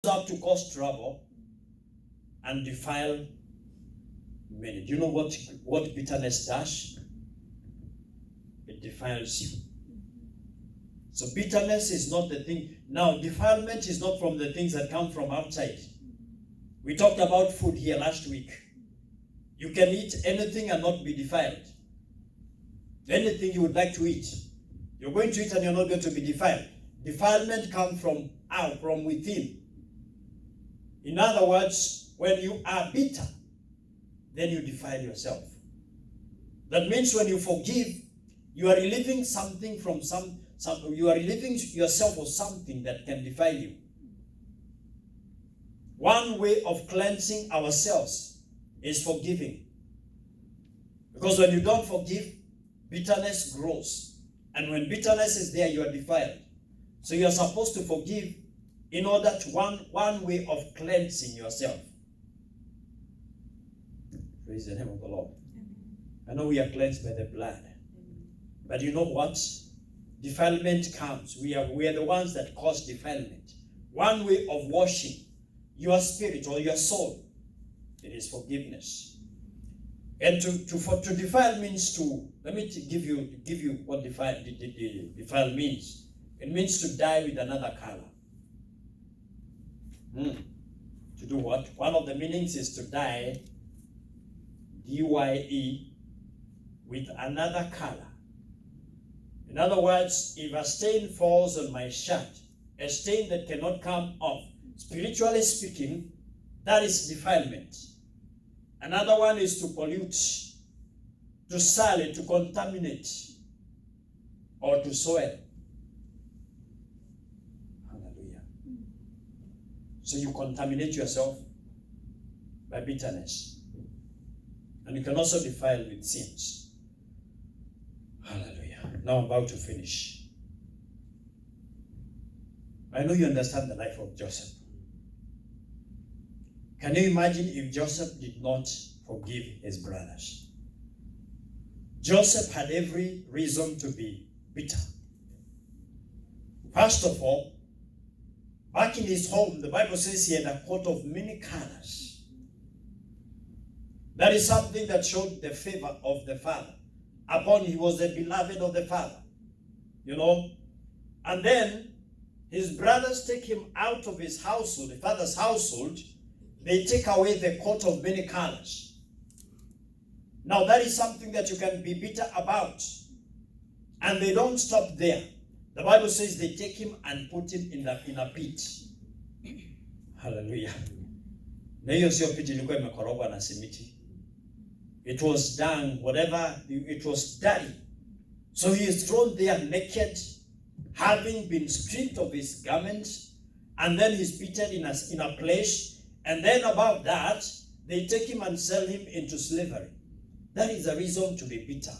up to cause trouble and defile many. Do you know what bitterness does? It defiles you. So bitterness is not the thing. Now, defilement is not from the things that come from outside. We talked about food here last week. You can eat anything and not be defiled. Anything you would like to eat, you're going to eat and you're not going to be defiled. Defilement comes from out, from within. In other words, when you are bitter, then you defile yourself. That means when you forgive, you are relieving something from you are relieving yourself of something that can defile you. One way of cleansing ourselves is forgiving. Because when you don't forgive, bitterness grows. And when bitterness is there, you are defiled. So you are supposed to forgive in order to one way of cleansing yourself. Praise the name of the Lord. I know we are cleansed by the blood. But you know what? Defilement comes. We are the ones that cause defilement. One way of washing your spirit or your soul, it is forgiveness. And to defile means to, let me give you what defile means. It means to dye with another color. To do what? One of the meanings is to dye, D-Y-E, with another color. In other words, if a stain falls on my shirt, a stain that cannot come off, spiritually speaking, that is defilement. Another one is to pollute, to sully, to contaminate, or to soil. Hallelujah. So you contaminate yourself by bitterness. And you can also defile with sins. Hallelujah. Now I'm about to finish. I know you understand the life of Joseph. Can you imagine if Joseph did not forgive his brothers? Joseph had every reason to be bitter. First of all, back in his home, the Bible says he had a coat of many colors. That is something that showed the favor of the father. Upon he was the beloved of the father. You know? And then his brothers take him out of his household, the father's household. They take away the coat of many colors. Now that is something that you can be bitter about. And they don't stop there. The Bible says they take him and put him in a pit. Hallelujah. Na hiyo sio pit ilikuwa imekorogwa na simiti. It was dung, whatever, it was dirty. So he is thrown there naked, having been stripped of his garments, and then he's beaten in a place, and then above that, they take him and sell him into slavery. That is a reason to be bitter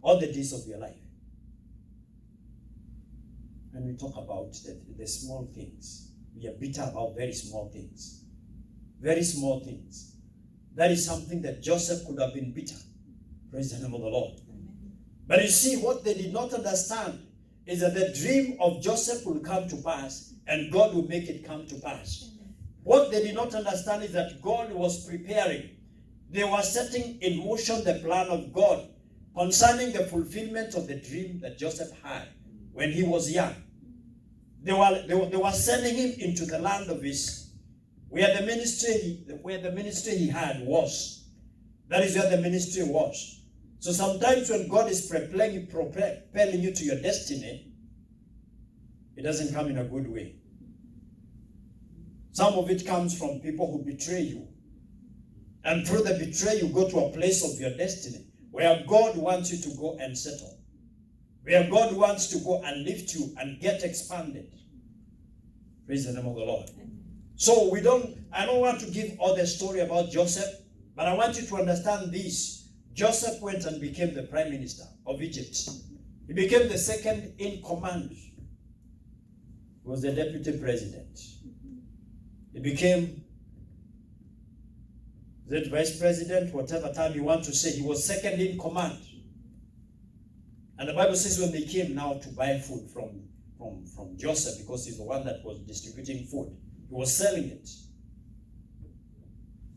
all the days of your life. And we talk about the small things. We are bitter about very small things. Very small things. That is something that Joseph could have been bitter. Praise the name of the Lord. Amen. But you see, what they did not understand is that the dream of Joseph will come to pass and God will make it come to pass. Amen. What they did not understand is that God was preparing. They were setting in motion the plan of God concerning the fulfillment of the dream that Joseph had when he was young. They were sending him into the land of his where the ministry he had was. That is where the ministry was. So sometimes when God is propelling you to your destiny, it doesn't come in a good way. Some of it comes from people who betray you. And through the betrayal, you go to a place of your destiny where God wants you to go and settle. Where God wants to go and lift you and get expanded. Praise the name of the Lord. So I don't want to give all the story about Joseph, but I want you to understand this. Joseph went and became the prime minister of Egypt. He became the second in command. He was the deputy president. He became the vice president, whatever time you want to say. He was second in command. And the Bible says when they came now to buy food from Joseph, because he's the one that was distributing food, He was selling it.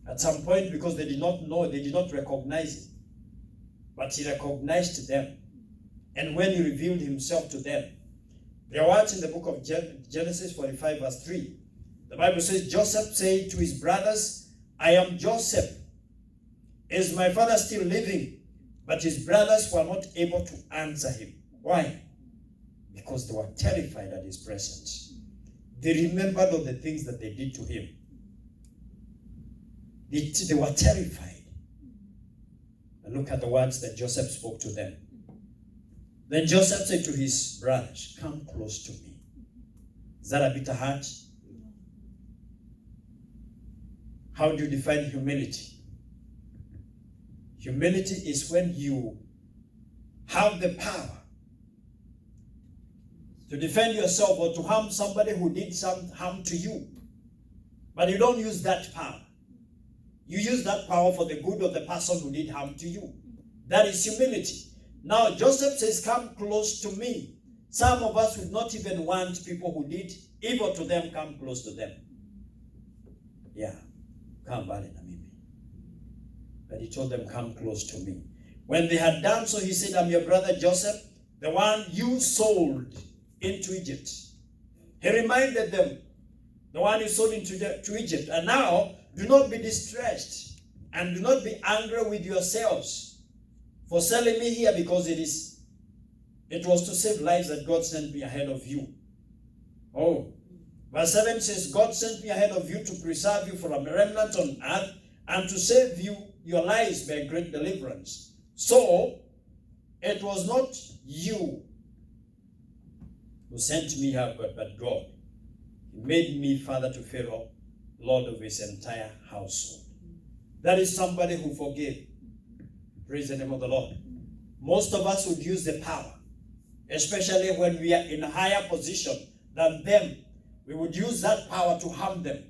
At some point, because they did not know, they did not recognize him. But he recognized them. And when he revealed himself to them, there was in the book of Genesis 45 verse 3. The Bible says, Joseph said to his brothers, I am Joseph. Is my father still living? But his brothers were not able to answer him. Why? Because they were terrified at his presence. They remembered all the things that they did to him. They were terrified. And look at the words that Joseph spoke to them. Then Joseph said to his brothers, come close to me. Is that a bitter heart? How do you define humility? Humility is when you have the power to defend yourself or to harm somebody who did some harm to you. But you don't use that power. You use that power for the good of the person who did harm to you. That is humility. Now, Joseph says, come close to me. Some of us would not even want people who did evil to them come close to them. Yeah, come back in Namibia. But he told them, come close to me. When they had done so, he said, I'm your brother Joseph, the one you sold into Egypt. He reminded them, the one you sold into Egypt. And now, do not be distressed and do not be angry with yourselves for selling me here, because it was to save lives that God sent me ahead of you. Oh, verse 7 says, God sent me ahead of you to preserve you from a remnant on earth and to save you your lives by great deliverance. So, it was not you who sent me here, but God. He made me father to Pharaoh, Lord of his entire household. That is somebody who forgave. Praise the name of the Lord. Most of us would use the power, especially when we are in a higher position than them. We would use that power to harm them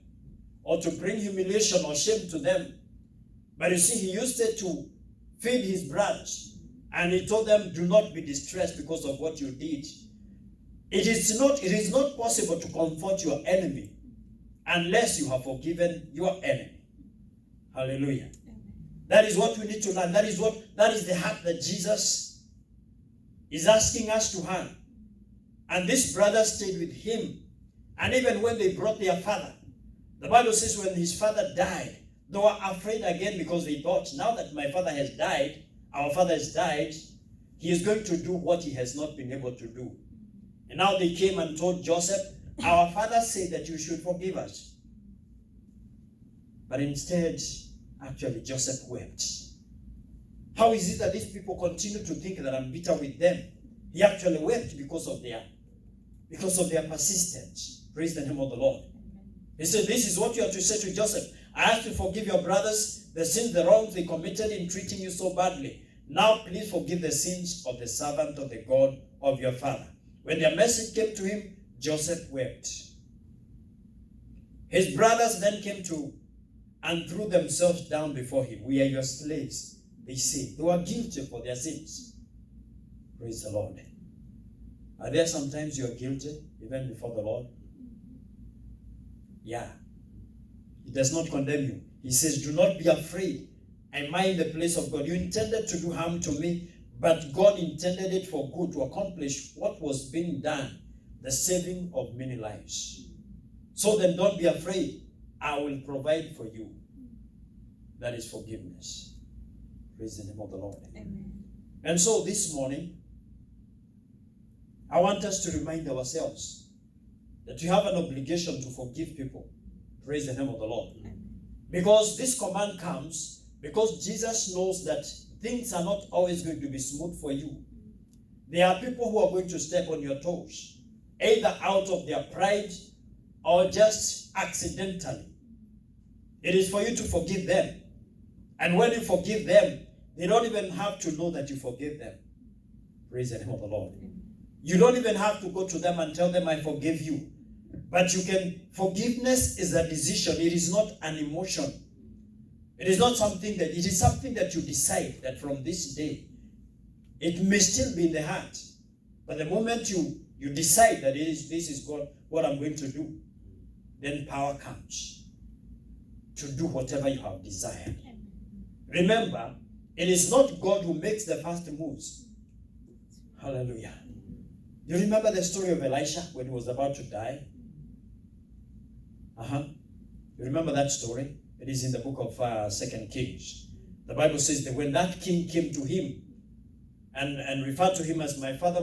or to bring humiliation or shame to them. But you see, he used it to feed his brothers. And he told them, do not be distressed because of what you did. It is not possible to comfort your enemy unless you have forgiven your enemy. Hallelujah. That is what we need to learn. That is the heart that Jesus is asking us to have. And these brothers stayed with him. And even when they brought their father, the Bible says when his father died, they were afraid again because they thought, now that my father has died, our father has died, he is going to do what he has not been able to do. And now they came and told Joseph, our father said that you should forgive us. But instead, actually, Joseph wept. How is it that these people continue to think that I'm bitter with them? He actually wept because of their persistence. Praise the name of the Lord. He said, this is what you have to say to Joseph. I have to forgive your brothers the sins, the wrongs they committed in treating you so badly. Now please forgive the sins of the servant of the God of your father. When their message came to him, Joseph wept. His brothers then came to and threw themselves down before him. We are your slaves, they say. They were guilty for their sins. Praise the Lord. Are there sometimes you are guilty even before the Lord? Yeah. He does not condemn you. He says, do not be afraid. Am I in the place of God? You intended to do harm to me, but God intended it for good to accomplish what was being done, the saving of many lives. So then don't be afraid. I will provide for you. That is forgiveness. Praise the name of the Lord. Amen. And so this morning, I want us to remind ourselves that you have an obligation to forgive people. Praise the name of the Lord. Because this command comes because Jesus knows that things are not always going to be smooth for you. There are people who are going to step on your toes, either out of their pride or just accidentally. It is for you to forgive them. And when you forgive them, they don't even have to know that you forgive them. Praise the name of the Lord. You don't even have to go to them and tell them, I forgive you. But you can, forgiveness is a decision. It is not an emotion. It is something that you decide that from this day, it may still be in the heart. But the moment you decide that this is God, what I'm going to do, then power comes to do whatever you have desired. Remember, it is not God who makes the first moves. Hallelujah. You remember the story of Elisha when he was about to die? You remember that story? It is in the book of 2 Kings. The Bible says that when that king came to him and referred to him as my father,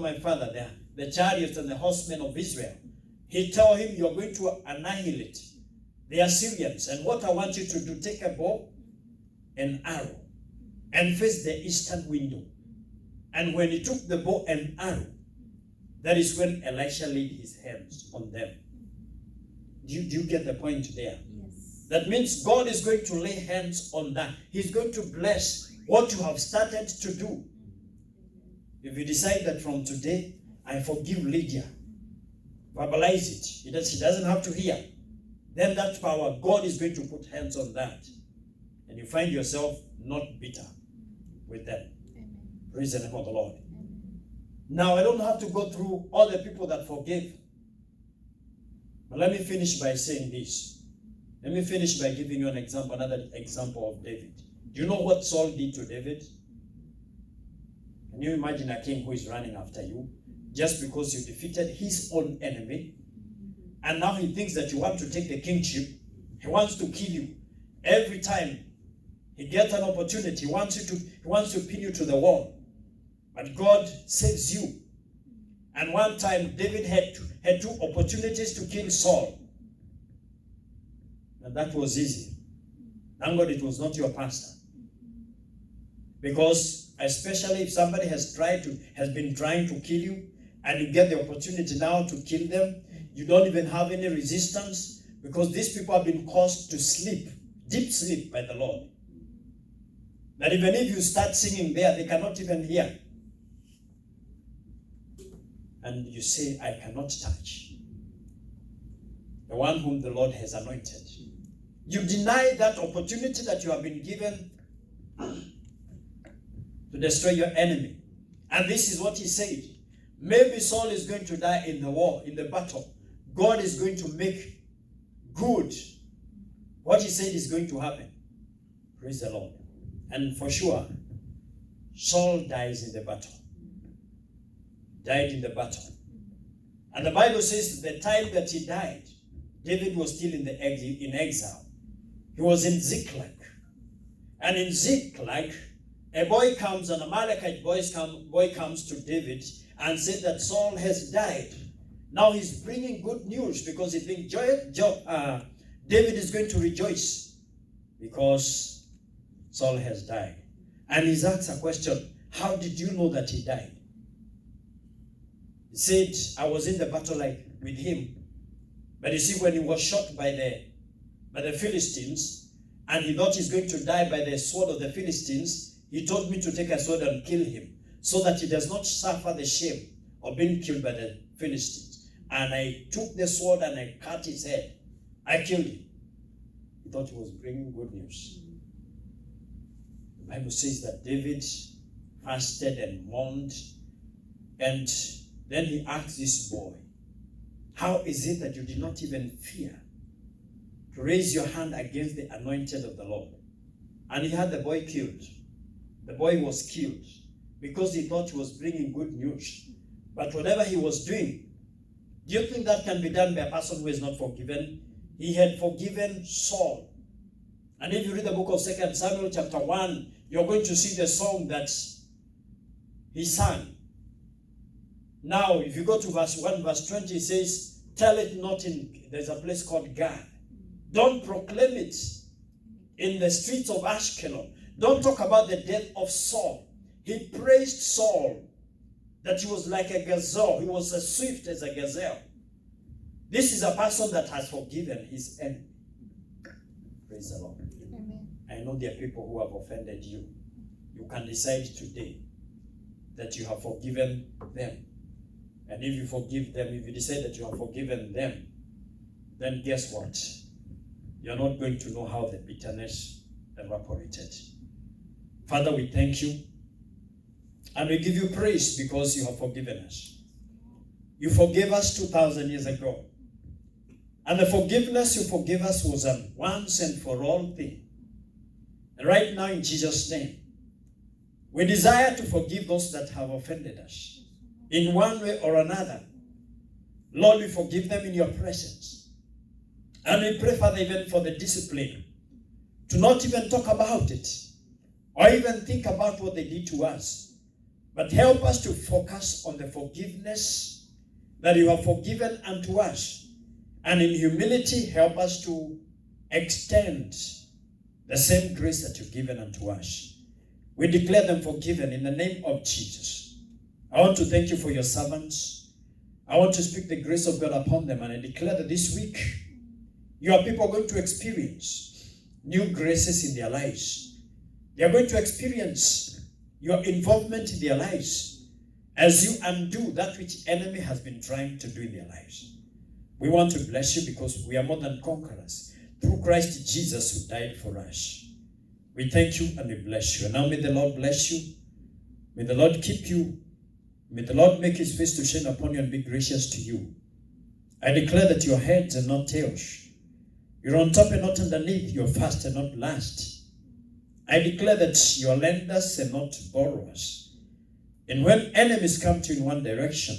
the chariots and the horsemen of Israel, he told him, you're going to annihilate the Assyrians. And what I want you to do, take a bow and arrow and face the eastern window. And when he took the bow and arrow, that is when Elisha laid his hands on them. Do you get the point there? Yes. That means God is going to lay hands on that. He's going to bless what you have started to do. If you decide that from today, I forgive Lydia, verbalize it. She doesn't have to hear. Then that power, God is going to put hands on that. And you find yourself not bitter with them. Amen. Praise the name of the Lord. Amen. Now, I don't have to go through all the people that forgave. But let me finish by saying this. Let me finish by giving you another example of David. Do you know what Saul did to David? Can you imagine a king who is running after you just because you defeated his own enemy? And now he thinks that you want to take the kingship. He wants to kill you. Every time he gets an opportunity, he wants to pin you to the wall. But God saves you. And one time David had two opportunities to kill Saul. And that was easy. Thank God it was not your pastor. Because especially if somebody has been trying to kill you, and you get the opportunity now to kill them, you don't even have any resistance, because these people have been caused to sleep, deep sleep by the Lord. That even if you start singing there, they cannot even hear. And you say, I cannot touch the one whom the Lord has anointed. You deny that opportunity that you have been given to destroy your enemy. And this is what he said. Maybe Saul is going to die in the war, in the battle. God is going to make good what he said is going to happen. Praise the Lord. And for sure, Saul dies in the battle. Died in the battle. And the Bible says the time that he died, David was still in exile. He was in Ziklag. And in Ziklag, a boy comes, an Amalekite boy comes to David and said that Saul has died. Now he's bringing good news because he thinks David is going to rejoice because Saul has died. And he's asked a question, how did you know that he died? He said, I was in the battle with him. But you see, when he was shot by the Philistines, and he thought he's going to die by the sword of the Philistines, he told me to take a sword and kill him, so that he does not suffer the shame of being killed by the Philistines. And I took the sword and I cut his head. I killed him. He thought he was bringing good news. The Bible says that David fasted and mourned, and then he asked this boy, how is it that you did not even fear to raise your hand against the anointed of the Lord? And he had the boy killed. The boy was killed because he thought he was bringing good news. But whatever he was doing, do you think that can be done by a person who is not forgiven? He had forgiven Saul. And if you read the book of 2 Samuel chapter 1, you're going to see the song that he sang. Now, if you go to verse 1, verse 20, it says, tell it not there's a place called Gad. Don't proclaim it in the streets of Ashkelon. Don't talk about the death of Saul. He praised Saul, that he was like a gazelle. He was as swift as a gazelle. This is a person that has forgiven his enemy. Praise the Lord. Amen. I know there are people who have offended you. You can decide today that you have forgiven them. And if you forgive them, if you decide that you have forgiven them, then guess what? You're not going to know how the bitterness evaporated. Father, we thank you. And we give you praise because you have forgiven us. You forgave us 2,000 years ago. And the forgiveness you forgive us was a once and for all thing. And right now in Jesus' name, we desire to forgive those that have offended us in one way or another. Lord, we forgive them in your presence. And we pray, Father, even for the discipline to not even talk about it or even think about what they did to us. But help us to focus on the forgiveness that you have forgiven unto us. And in humility, help us to extend the same grace that you've given unto us. We declare them forgiven in the name of Jesus. I want to thank you for your servants. I want to speak the grace of God upon them. And I declare that this week, your people are going to experience new graces in their lives. They are going to experience your involvement in their lives as you undo that which the enemy has been trying to do in their lives. We want to bless you because we are more than conquerors through Christ Jesus who died for us. We thank you and we bless you. And now may the Lord bless you. May the Lord keep you. May the Lord make his face to shine upon you and be gracious to you. I declare that your heads are not tails. You're on top and not underneath. You're first and not last. I declare that you're lenders and not borrowers. And when enemies come to you in one direction,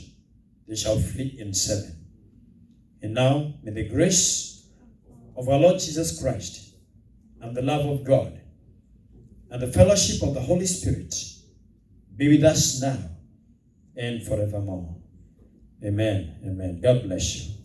they shall flee in seven. And now, may the grace of our Lord Jesus Christ and the love of God and the fellowship of the Holy Spirit be with us now and forevermore. Amen. Amen. God bless you.